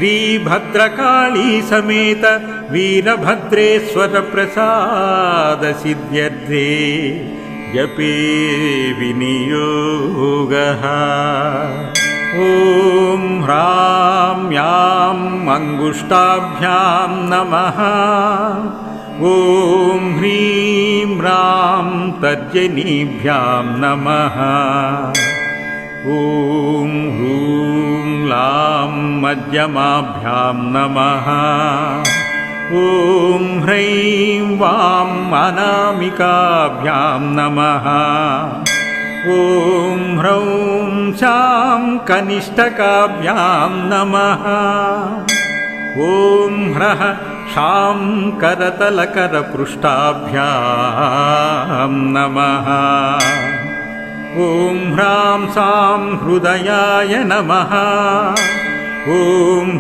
श्रीभद्रकाली समेत वीरभद्रेश्वर प्रसाद सिद्ध्यर्थे जपे विनियोगः। ॐ ह्रां यां अङ्गुष्ठाभ्यां नमः। ॐ ह्रीं ह्रां तर्जनीभ्यां नमः। ॐ ह्रूं लां मध्यमाभ्यां नमः। ॐ ह्रैं वां अनामिकाभ्यां नमः। ॐ ह्रौं शां कनिष्ठकाभ्यां नमः। ॐ ह्रः शां करतलकरपृष्ठाभ्यां नमः। ॐ ह्रां सां हृदयाय नमः। ॐ ह्रीं